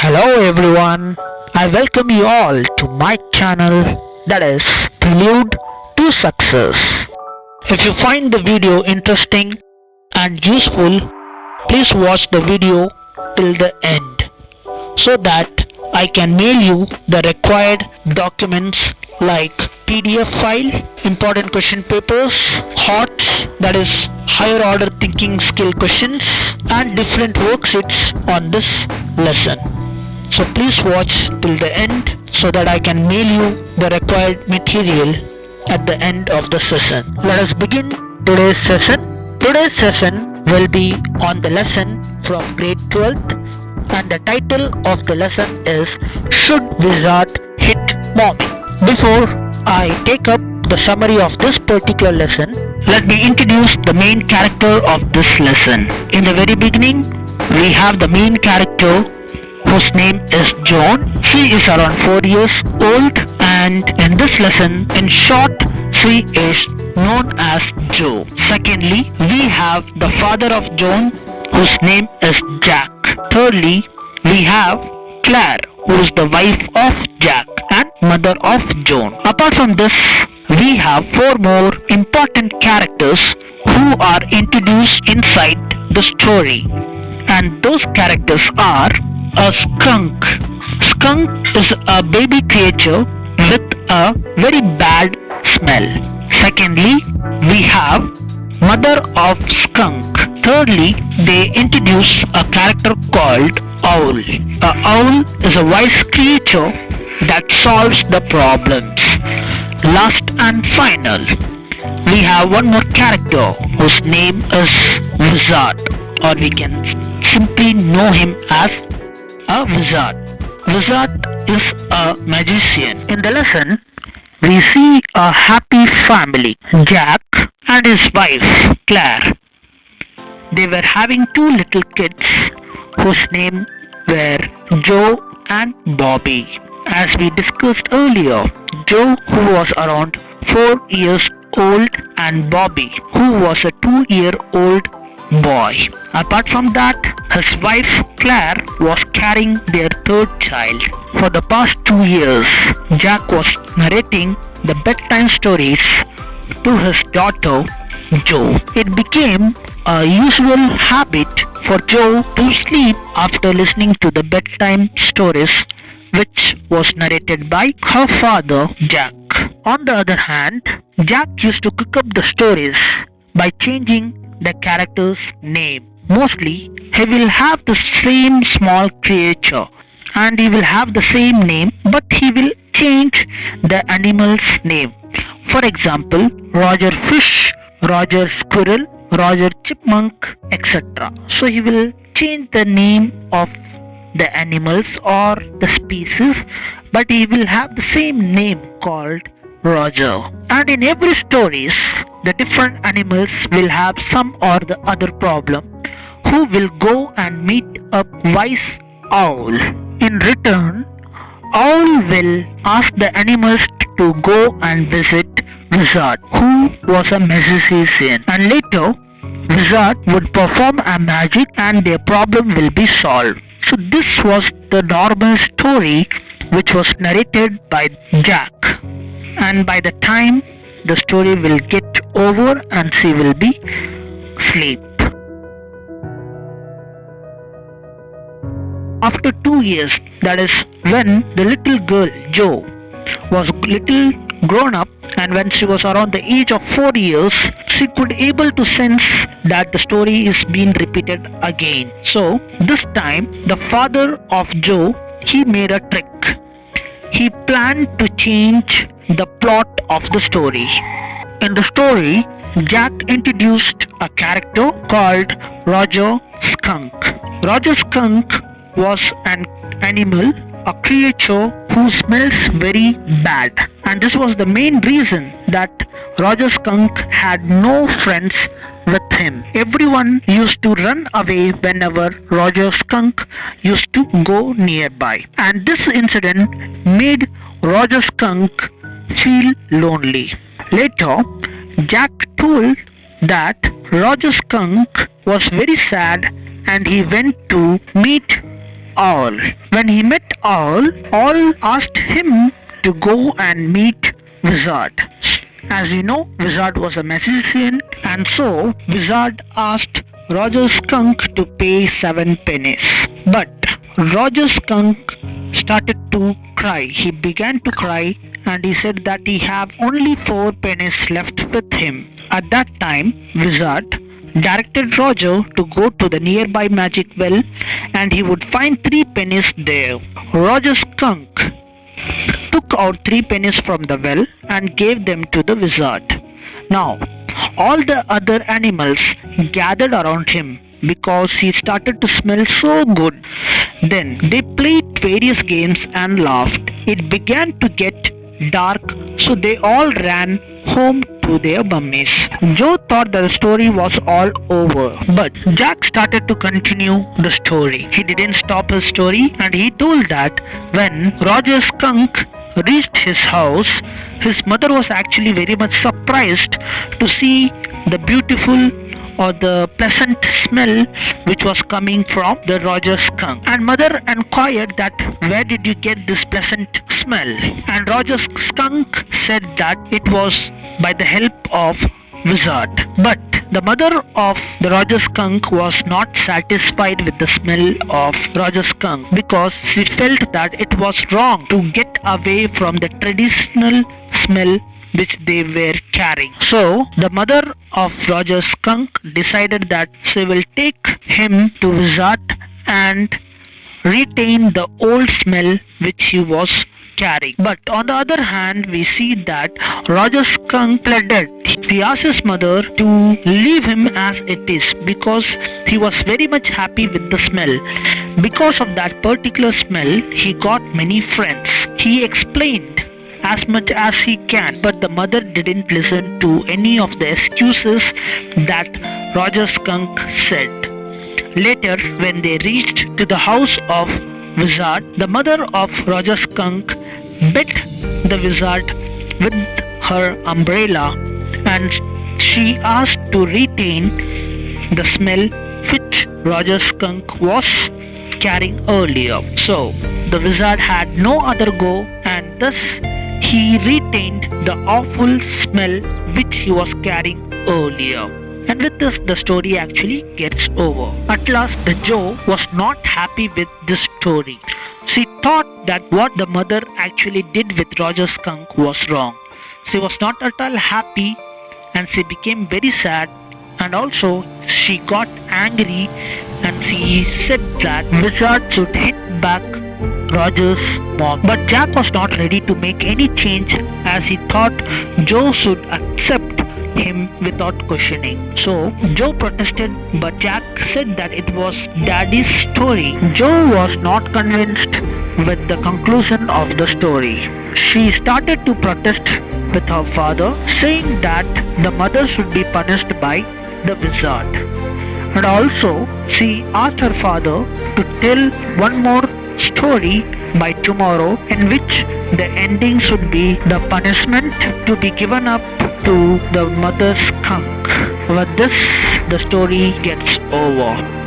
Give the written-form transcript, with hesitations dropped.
Hello everyone, I welcome you all to my channel, that is Prelude to Success. If you find the video interesting and useful, please watch the video till the end so that I can mail you the required documents like PDF file, important question papers, HOTS, that is higher order thinking skill questions, and different worksheets on this lesson. So please watch till the end so that I can mail you the required material at the end of the session. Let us begin today's session. Today's session will be on the lesson from grade 12th, and the title of the lesson is Should Wizard Hit Mommy? Before I take up the summary of this particular lesson, let me introduce the main character of this lesson. In the very beginning, we have the main character whose name is Joan. She is around 4 years old, and in this lesson, in short, she is known as Joe. Secondly, we have the father of Joan, whose name is Jack. Thirdly, we have Claire, who is the wife of Jack and mother of Joan. Apart from this, we have 4 more important characters who are introduced inside the story, and those characters are a skunk. Skunk is a baby creature with a very bad smell. Secondly, we have mother of skunk. Thirdly, they introduce a character called Owl. A owl is a wise creature that solves the problems. Last and final, we have one more character whose name is Wizard, or we can simply know him as a wizard. Wizard is a magician. In the lesson, we see a happy family, Jack and his wife, Claire. They were having 2 little kids whose name were Joe and Bobby. As we discussed earlier, Joe, who was around 4 years old, and Bobby, who was a 2-year-old boy. Apart from that, his wife Claire was carrying their 3rd child. For the past 2 years, Jack was narrating the bedtime stories to his daughter Joe. It became a usual habit for Joe to sleep after listening to the bedtime stories which was narrated by her father Jack. On the other hand, Jack used to cook up the stories by changing the character's name. Mostly, he will have the same small creature and he will have the same name, but he will change the animal's name. For example, Roger Fish, Roger Squirrel, Roger Chipmunk, etc. So he will change the name of the animals or the species, but he will have the same name called Roger. And in every stories, the different animals will have some or the other problem, who will go and meet a wise owl. In return, owl will ask the animals to go and visit Wizard, who was a magician, and later Wizard would perform a magic and their problem will be solved. So this was the normal story which was narrated by Jack, and by the time the story will get over and she will be asleep. After 2 years, that is when the little girl Joe was little grown up, and when she was around the age of 4 years, she could able to sense that the story is being repeated again. So this time the father of Joe, he made a trick. He planned to change the plot of the story. In the story, Jack introduced a character called Roger Skunk. Roger Skunk was an animal, a creature who smells very bad, and this was the main reason that Roger Skunk had no friends with him. Everyone used to run away whenever Roger Skunk used to go nearby, and this incident made Roger Skunk feel lonely. Later, Jack told that Roger Skunk was very sad and he went to meet Owl. When he met Owl asked him to go and meet Wizard. As you know, Wizard was a magician, and so Wizard asked Roger Skunk to pay 7 pennies. But Roger Skunk started to cry. He began to cry and he said that he have only 4 pennies left with him. At that time, Wizard directed Roger to go to the nearby magic well and he would find 3 pennies there. Roger Skunk took out 3 pennies from the well and gave them to the wizard. Now, all the other animals gathered around him because he started to smell so good. Then they played various games and laughed. It began to get dark, so they all ran home to their mummies. Joe thought that the story was all over, but Jack started to continue the story. He didn't stop his story and he told that when Roger Skunk reached his house, his mother was actually very much surprised to see the beautiful or the pleasant smell which was coming from the Roger Skunk. And mother inquired that where did you get this pleasant smell? And Roger Skunk said that it was by the help of Wizard. But the mother of the Roger Skunk was not satisfied with the smell of Roger Skunk because she felt that it was wrong to get away from the traditional smell which they were carrying. So the mother of Roger Skunk decided that she will take him to Wizard and retain the old smell which he was carrying. But on the other hand, we see that Roger Skunk pleaded. He asked his mother to leave him as it is because he was very much happy with the smell. Because of that particular smell, he got many friends. He explained as much as he can, but the mother didn't listen to any of the excuses that Roger Skunk said. Later, when they reached to the house of Wizard, the mother of Roger Skunk beat the wizard with her umbrella and she asked to retain the smell which Roger Skunk was carrying earlier. So the wizard had no other go and thus he retained the awful smell which he was carrying earlier. And with this, the story actually gets over. At last, the Joe was not happy with this story. She thought that what the mother actually did with Roger Skunk was wrong. She was not at all happy and she became very sad, and also she got angry and she said that Wizard should hit back Roger's mom. But Jack was not ready to make any change as he thought Joe should accept him without questioning. So Joe protested, but Jack said that it was Daddy's story. Joe was not convinced with the conclusion of the story. She started to protest with her father, saying that the mother should be punished by the wizard. And also she asked her father to tell one more story by tomorrow in which the ending should be the punishment to be given up to the mother skunk. With this, the story gets over.